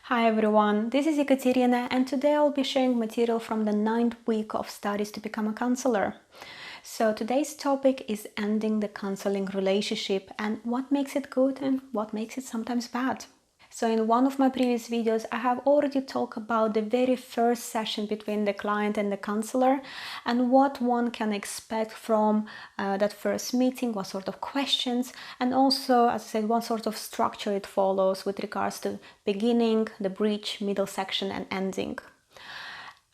Hi everyone, this is Ekaterina and today I'll be sharing material from the 9th week of studies to become a counselor. So today's topic is ending the counseling relationship and what makes it good and what makes it sometimes bad. So in one of my previous videos, I have already talked about the very first session between the client and the counselor and what one can expect from that first meeting, what sort of questions, and also, as I said, what sort of structure it follows with regards to beginning, the bridge, middle section, and ending.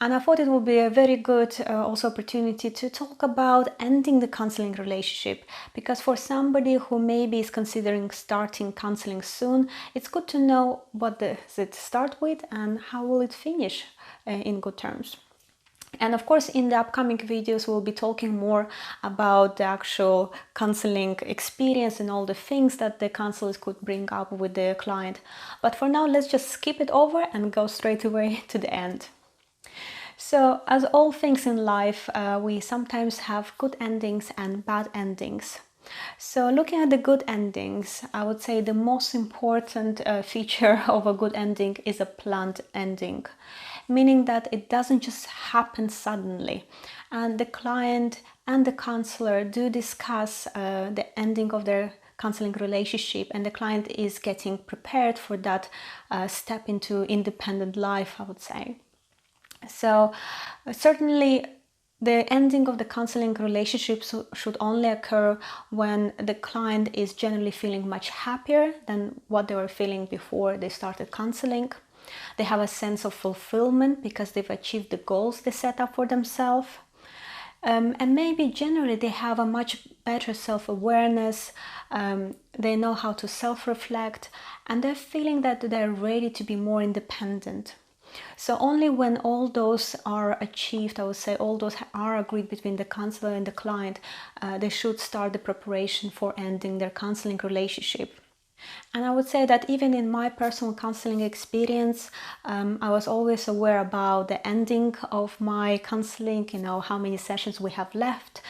And I thought it would be a very good also opportunity to talk about ending the counseling relationship, because for somebody who maybe is considering starting counseling soon, it's good to know what does it start with and how will it finish in good terms. And of course, in the upcoming videos, we'll be talking more about the actual counseling experience and all the things that the counselors could bring up with the client. But for now, let's just skip it over and go straight away to the end. So, as all things in life, we sometimes have good endings and bad endings. So, looking at the good endings, I would say the most important feature of a good ending is a planned ending, meaning that it doesn't just happen suddenly. And the client and the counselor do discuss the ending of their counseling relationship, and the client is getting prepared for that step into independent life, I would say. So certainly the ending of the counseling relationship should only occur when the client is generally feeling much happier than what they were feeling before they started counseling. They have a sense of fulfillment because they've achieved the goals they set up for themselves. And maybe generally they have a much better self-awareness, they know how to self-reflect, and they're feeling that they're ready to be more independent. So only when all those are achieved, I would say all those are agreed between the counselor and the client, they should start the preparation for ending their counseling relationship. And I would say that even in my personal counseling experience, I was always aware about the ending of my counseling, how many sessions we have left.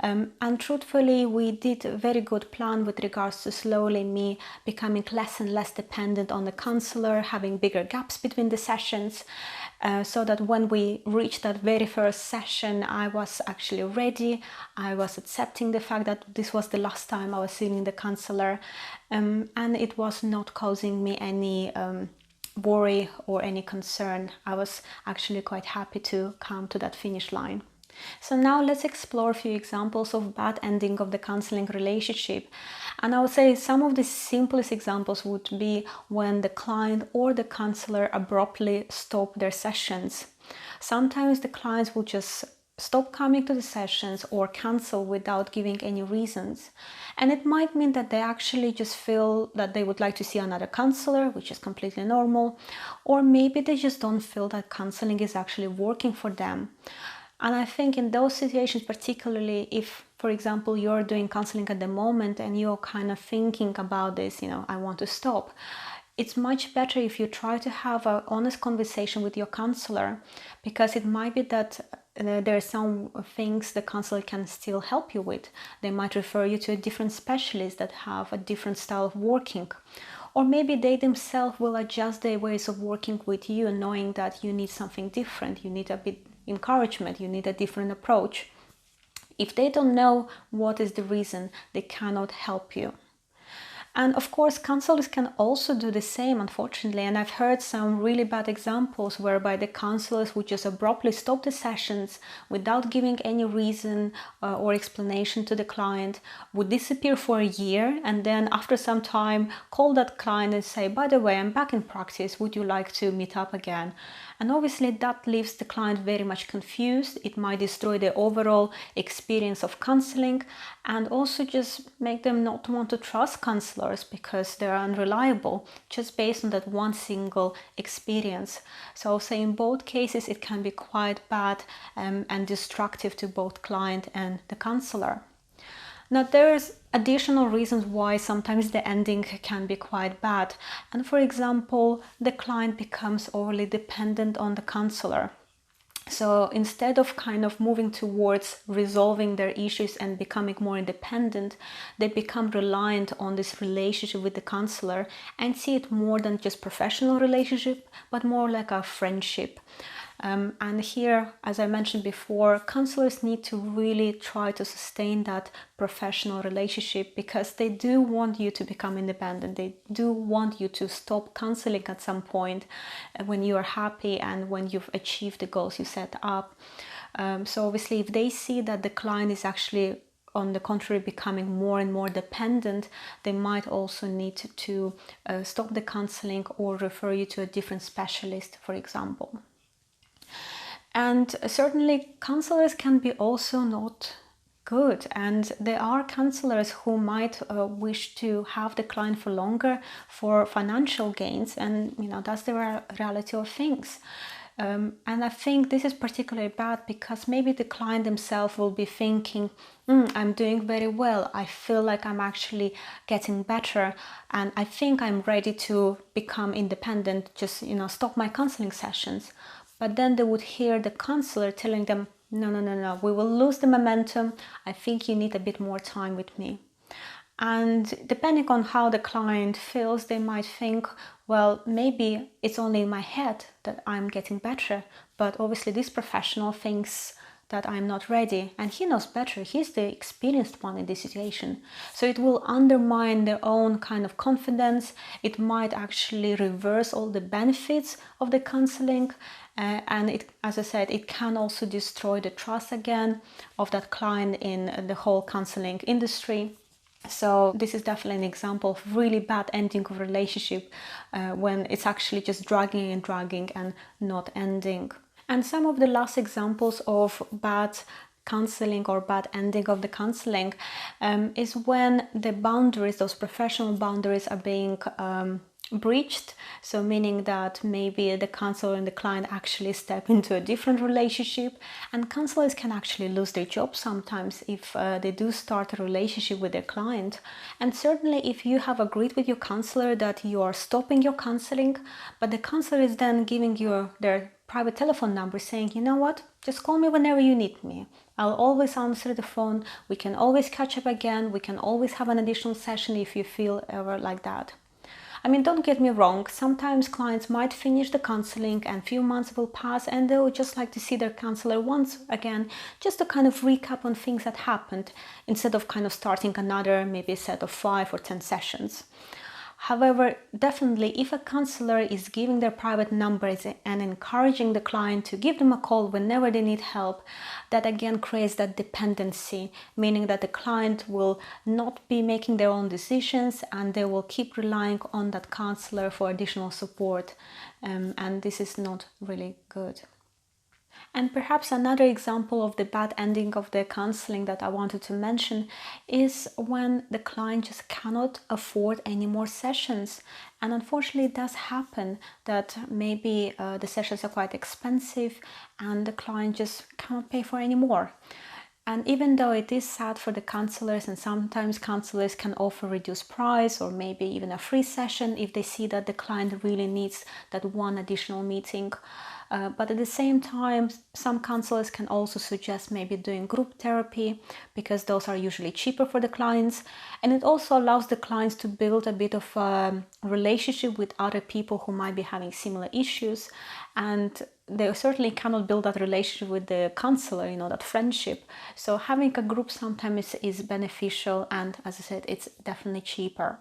And truthfully, we did a very good plan with regards to slowly me becoming less and less dependent on the counselor, having bigger gaps between the sessions, so that when we reached that very first session, I was actually ready. I was accepting the fact that this was the last time I was seeing the counselor, and it was not causing me any worry or any concern. I was actually quite happy to come to that finish line. So now let's explore a few examples of bad ending of the counseling relationship. And I would say some of the simplest examples would be when the client or the counselor abruptly stop their sessions. Sometimes the clients will just stop coming to the sessions or cancel without giving any reasons. And it might mean that they actually just feel that they would like to see another counselor, which is completely normal, or maybe they just don't feel that counseling is actually working for them. And I think in those situations, particularly if, for example, you're doing counseling at the moment and you're kind of thinking about this, I want to stop, it's much better if you try to have an honest conversation with your counselor, because it might be that there are some things the counselor can still help you with. They might refer you to a different specialist that have a different style of working. Or maybe they themselves will adjust their ways of working with you, knowing that you need something different, you need a bit encouragement, you need a different approach. If they don't know what is the reason, they cannot help you. And of course, counselors can also do the same, unfortunately. And I've heard some really bad examples whereby the counselors would just abruptly stop the sessions without giving any reason or explanation to the client, would disappear for a year, and then after some time call that client and say, by the way, I'm back in practice, would you like to meet up again? And obviously that leaves the client very much confused. It might destroy the overall experience of counseling and also just make them not want to trust counselors because they're unreliable just based on that one single experience. So I'll say in both cases it can be quite bad and destructive to both client and the counselor. Now, there's additional reasons why sometimes the ending can be quite bad. And for example, the client becomes overly dependent on the counselor. So instead of kind of moving towards resolving their issues and becoming more independent, they become reliant on this relationship with the counselor and see it more than just professional relationship, but more like a friendship. And here, as I mentioned before, counselors need to really try to sustain that professional relationship, because they do want you to become independent. They do want you to stop counseling at some point when you are happy and when you've achieved the goals you set up. So obviously, if they see that the client is actually, on the contrary, becoming more and more dependent, they might also need to stop the counseling or refer you to a different specialist, for example. And certainly counselors can be also not good, and there are counselors who might wish to have the client for longer for financial gains, and that's the reality of things. And I think this is particularly bad because maybe the client themselves will be thinking, I'm doing very well, I feel like I'm actually getting better, and I think I'm ready to become independent, just stop my counseling sessions. But then they would hear the counselor telling them, no, we will lose the momentum. I think you need a bit more time with me. And depending on how the client feels, they might think, well, maybe it's only in my head that I'm getting better. But obviously this professional thinks that I'm not ready, and he knows better. He's the experienced one in this situation. So it will undermine their own kind of confidence. It might actually reverse all the benefits of the counseling. And it, as I said, it can also destroy the trust again of that client in the whole counseling industry. So this is definitely an example of really bad ending of relationship when it's actually just dragging and not ending. And some of the last examples of bad counseling or bad ending of the counseling is when the boundaries, those professional boundaries, are being breached. So meaning that maybe the counselor and the client actually step into a different relationship, and counselors can actually lose their job sometimes if they do start a relationship with their client. And certainly if you have agreed with your counselor that you are stopping your counseling, but the counselor is then giving you their private telephone number saying, you know what, just call me whenever you need me. I'll always answer the phone. We can always catch up again. We can always have an additional session if you feel ever like that. I mean, don't get me wrong, sometimes clients might finish the counseling and few months will pass and they would just like to see their counselor once again, just to kind of recap on things that happened, instead of kind of starting another, maybe a set of 5 or 10 sessions. However, definitely if a counselor is giving their private numbers and encouraging the client to give them a call whenever they need help, that again creates that dependency, meaning that the client will not be making their own decisions and they will keep relying on that counselor for additional support. And this is not really good. And perhaps another example of the bad ending of the counseling that I wanted to mention is when the client just cannot afford any more sessions. And unfortunately it does happen that maybe the sessions are quite expensive and the client just cannot pay for any more. And even though it is sad for the counselors, and sometimes counselors can offer reduced price or maybe even a free session if they see that the client really needs that one additional meeting. But at the same time, some counselors can also suggest maybe doing group therapy, because those are usually cheaper for the clients. And it also allows the clients to build a bit of a relationship with other people who might be having similar issues. And they certainly cannot build that relationship with the counselor, that friendship. So having a group sometimes is beneficial, and as I said, it's definitely cheaper.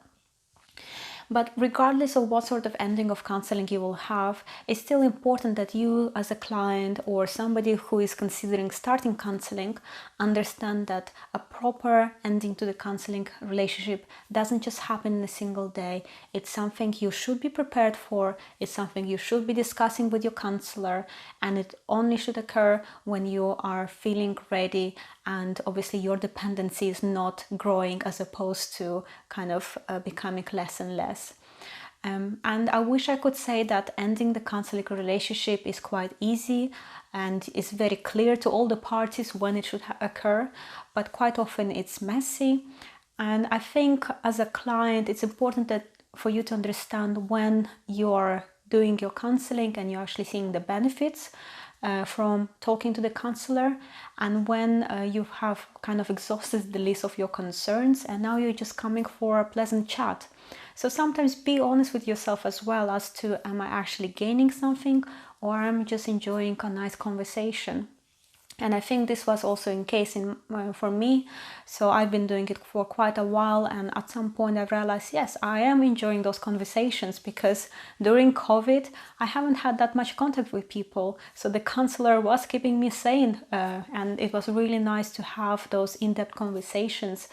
But regardless of what sort of ending of counseling you will have, it's still important that you as a client or somebody who is considering starting counseling understand that a proper ending to the counseling relationship doesn't just happen in a single day. It's something you should be prepared for. It's something you should be discussing with your counselor, and it only should occur when you are feeling ready and obviously your dependency is not growing as opposed to kind of becoming less and less. And I wish I could say that ending the counseling relationship is quite easy and is very clear to all the parties when it should occur, but quite often it's messy. And I think as a client, it's important that for you to understand when you're doing your counseling and you're actually seeing the benefits, from talking to the counselor, and when you have kind of exhausted the list of your concerns and now you're just coming for a pleasant chat. So sometimes be honest with yourself as well as to, am I actually gaining something, or am I just enjoying a nice conversation? And I think this was also in case for me. So I've been doing it for quite a while, and at some point I realized, yes, I am enjoying those conversations, because during COVID I haven't had that much contact with people. So the counselor was keeping me sane, and it was really nice to have those in-depth conversations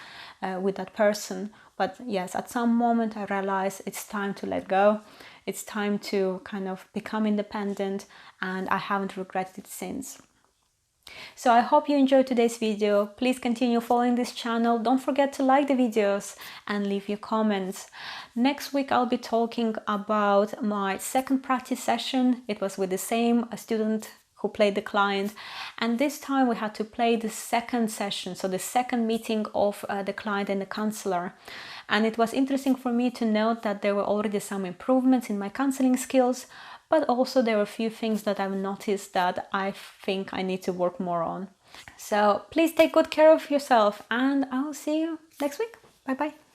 with that person. But yes, at some moment I realized it's time to let go. It's time to kind of become independent, and I haven't regretted it since. So I hope you enjoyed today's video. Please continue following this channel. Don't forget to like the videos and leave your comments. Next week I'll be talking about my second practice session. It was with the same student who played the client, and this time we had to play the second session, so the second meeting of the client and the counselor. And it was interesting for me to note that there were already some improvements in my counseling skills, but also there were a few things that I've noticed that I think I need to work more on. So please take good care of yourself, and I'll see you next week. Bye bye.